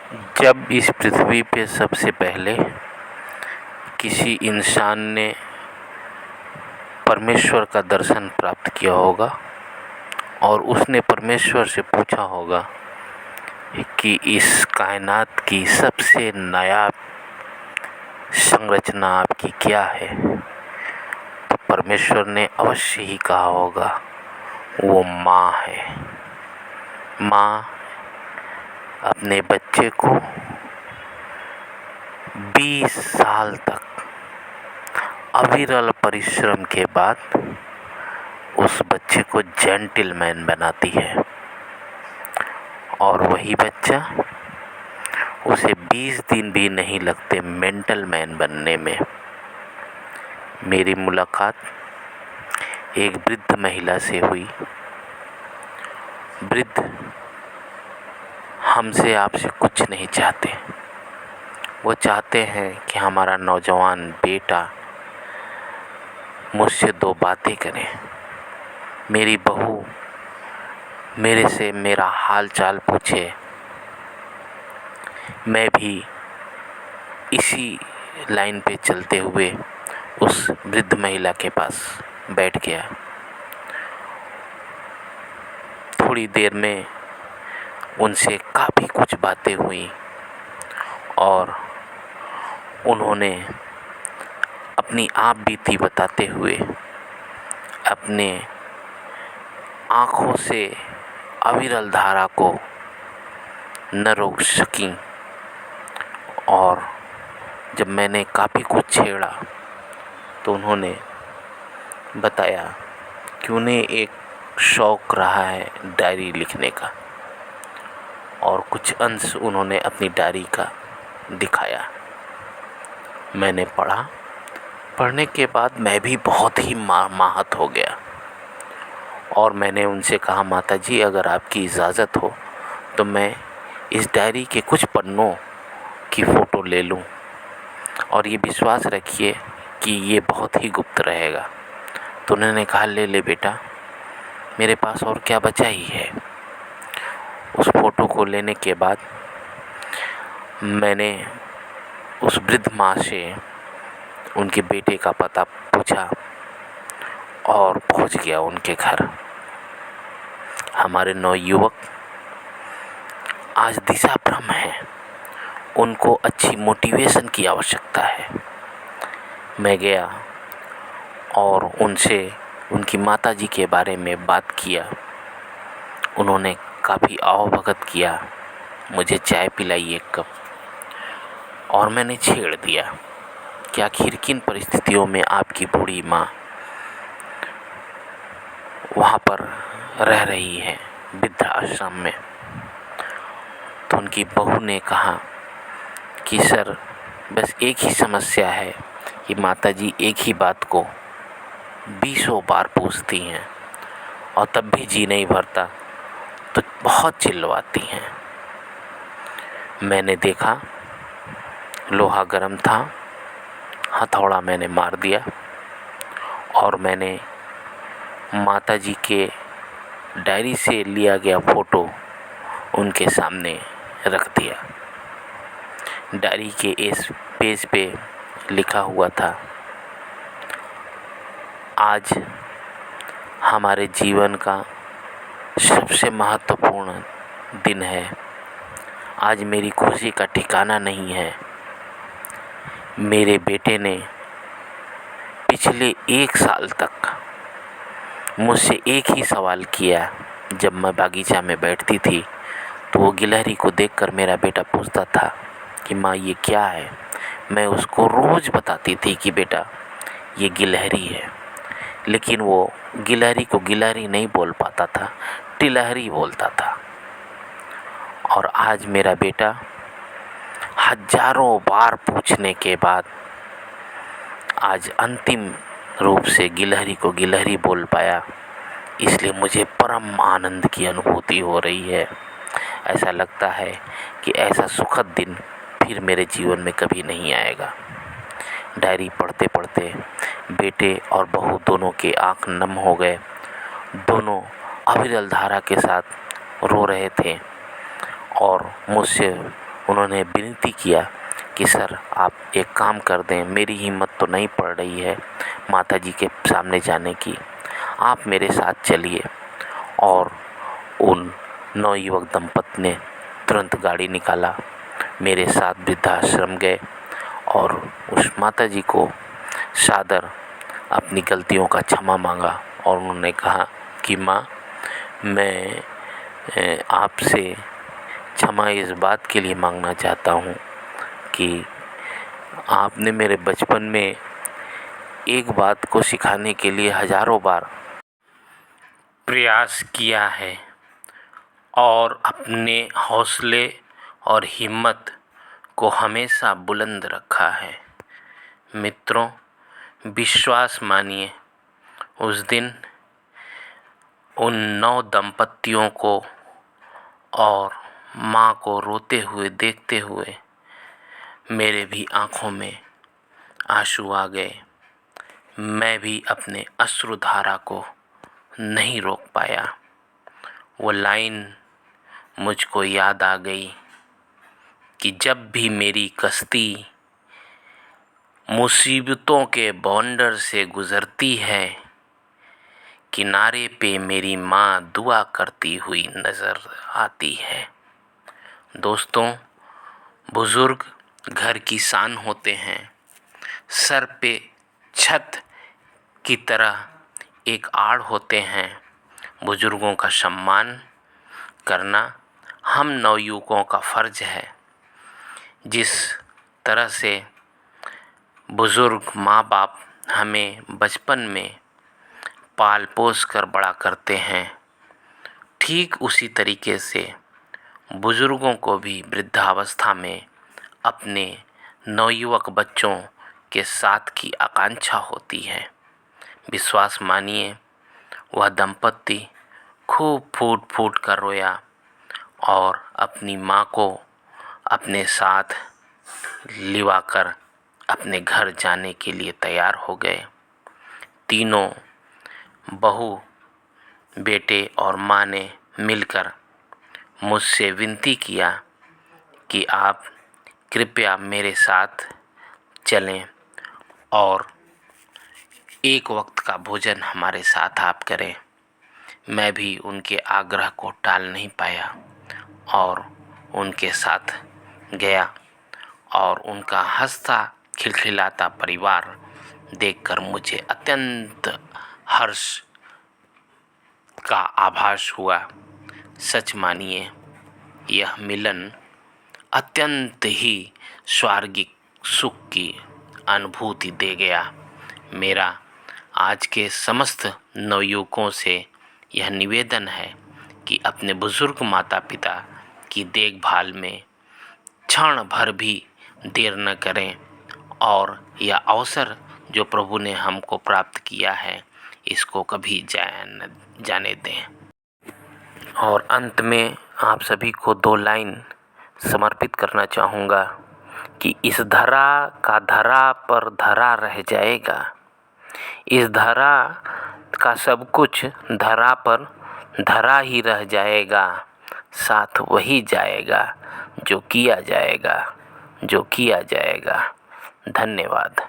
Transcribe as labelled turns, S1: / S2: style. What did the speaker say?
S1: जब इस पृथ्वी पे सबसे पहले किसी इंसान ने परमेश्वर का दर्शन प्राप्त किया होगा और उसने परमेश्वर से पूछा होगा कि इस कायनात की सबसे नायाब संरचना आपकी क्या है, तो परमेश्वर ने अवश्य ही कहा होगा वो माँ है। माँ अपने बच्चे को 20 साल तक अविरल परिश्रम के बाद उस बच्चे को जेंटलमैन बनाती है, और वही बच्चा उसे 20 दिन भी नहीं लगते मेंटल मैन बनने में। मेरी मुलाकात एक वृद्ध महिला से हुई। वृद्ध हमसे आपसे कुछ नहीं चाहते, वो चाहते हैं कि हमारा नौजवान बेटा मुझसे 2 बातें करे। मेरी बहू मेरे से मेरा हाल चाल पूछे। मैं भी इसी लाइन पे चलते हुए उस वृद्ध महिला के पास बैठ गया। थोड़ी देर में उनसे काफ़ी कुछ बातें हुई और उन्होंने अपनी आप बीती बताते हुए अपने आँखों से अविरल धारा को न रोक सकीं। और जब मैंने काफ़ी कुछ छेड़ा तो उन्होंने बताया कि उन्हें एक शौक़ रहा है डायरी लिखने का, और कुछ अंश उन्होंने अपनी डायरी का दिखाया। मैंने पढ़ा। पढ़ने के बाद मैं भी बहुत ही माहत हो गया और मैंने उनसे कहा, माता जी अगर आपकी इजाज़त हो तो मैं इस डायरी के कुछ पन्नों की फ़ोटो ले लूं, और ये विश्वास रखिए कि ये बहुत ही गुप्त रहेगा। तो उन्होंने कहा, ले ले बेटा, मेरे पास और क्या बचा ही है। उस फ़ोटो को लेने के बाद मैंने उस वृद्ध माँ से उनके बेटे का पता पूछा और पहुंच गया उनके घर। हमारे नवयुवक आज दिशा भ्रम है, उनको अच्छी मोटिवेशन की आवश्यकता है। मैं गया और उनसे उनकी माताजी के बारे में बात किया। उन्होंने काफ़ी आवभगत किया, मुझे चाय पिलाई 1 कप, और मैंने छेड़ दिया कि आखिर किन परिस्थितियों में आपकी बूढ़ी माँ वहाँ पर रह रही है, वृद्धाश्रम में। तो उनकी बहू ने कहा कि सर बस एक ही समस्या है कि माताजी एक ही बात को 20 बार पूछती हैं और तब भी जी नहीं भरता, तो बहुत चिल्लाती हैं। मैंने देखा लोहा गर्म था, हथौड़ा मैंने मार दिया और मैंने माताजी के डायरी से लिया गया फ़ोटो उनके सामने रख दिया। डायरी के इस पेज पे लिखा हुआ था, आज हमारे जीवन का सबसे महत्वपूर्ण दिन है। आज मेरी खुशी का ठिकाना नहीं है। मेरे बेटे ने पिछले 1 साल तक मुझसे एक ही सवाल किया। जब मैं बागीचा में बैठती थी तो वो गिलहरी को देखकर मेरा बेटा पूछता था कि माँ ये क्या है। मैं उसको रोज़ बताती थी कि बेटा ये गिलहरी है, लेकिन वो गिलहरी को गिलहरी नहीं बोल पाता था, टिलहरी बोलता था। और आज मेरा बेटा हजारों बार पूछने के बाद आज अंतिम रूप से गिलहरी को गिलहरी बोल पाया, इसलिए मुझे परम आनंद की अनुभूति हो रही है। ऐसा लगता है कि ऐसा सुखद दिन फिर मेरे जीवन में कभी नहीं आएगा। डायरी पढ़ते पढ़ते बेटे और बहू दोनों के आँख नम हो गए। दोनों अविरल धारा के साथ रो रहे थे और मुझसे उन्होंने विनती किया कि सर आप एक काम कर दें, मेरी हिम्मत तो नहीं पड़ रही है माताजी के सामने जाने की, आप मेरे साथ चलिए। और उन नवयुवक दंपत्ति ने तुरंत गाड़ी निकाला, मेरे साथ वृद्धाश्रम गए और उस माताजी को सादर अपनी गलतियों का क्षमा मांगा। और उन्होंने कहा कि माँ, मैं आपसे क्षमा इस बात के लिए मांगना चाहता हूँ कि आपने मेरे बचपन में एक बात को सिखाने के लिए हजारों बार प्रयास किया है और अपने हौसले और हिम्मत को हमेशा बुलंद रखा है। मित्रों, विश्वास मानिए, उस दिन उन 9 दंपतियों को और माँ को रोते हुए देखते हुए मेरे भी आँखों में आंसू आ गए। मैं भी अपने अश्रुधारा को नहीं रोक पाया। वो लाइन मुझको याद आ गई कि जब भी मेरी कश्ती मुसीबतों के बॉर्डर से गुजरती है, किनारे पे मेरी माँ दुआ करती हुई नज़र आती है। दोस्तों, बुज़ुर्ग घर की शान होते हैं। सर पे छत की तरह एक आड़ होते हैं। बुज़ुर्गों का सम्मान करना हम नवयुवकों का फ़र्ज़ है। जिस तरह से बुज़ुर्ग माँ बाप हमें बचपन में पाल पोस कर बड़ा करते हैं, ठीक उसी तरीके से बुज़ुर्गों को भी वृद्धावस्था में अपने नवयुवक बच्चों के साथ की आकांक्षा होती है। विश्वास मानिए, वह दंपत्ति खूब फूट फूट कर रोया और अपनी माँ को अपने साथ लिवाकर अपने घर जाने के लिए तैयार हो गए। तीनों बहू, बेटे और माँ ने मिलकर मुझसे विनती किया कि आप कृपया मेरे साथ चलें और एक वक्त का भोजन हमारे साथ आप करें। मैं भी उनके आग्रह को टाल नहीं पाया और उनके साथ गया और उनका हंसता खिलखिलाता परिवार देखकर मुझे अत्यंत हर्ष का आभास हुआ। सच मानिए, यह मिलन अत्यंत ही स्वर्गिक सुख की अनुभूति दे गया। मेरा आज के समस्त नवयुवकों से यह निवेदन है कि अपने बुजुर्ग माता पिता की देखभाल में क्षण भर भी देर न करें और यह अवसर जो प्रभु ने हमको प्राप्त किया है, इसको कभी जाने दें। और अंत में आप सभी को 2 लाइन समर्पित करना चाहूँगा कि इस धरा का धरा पर धरा रह जाएगा। इस धरा का सब कुछ धरा पर धरा ही रह जाएगा, साथ वही जाएगा जो किया जाएगा। धन्यवाद।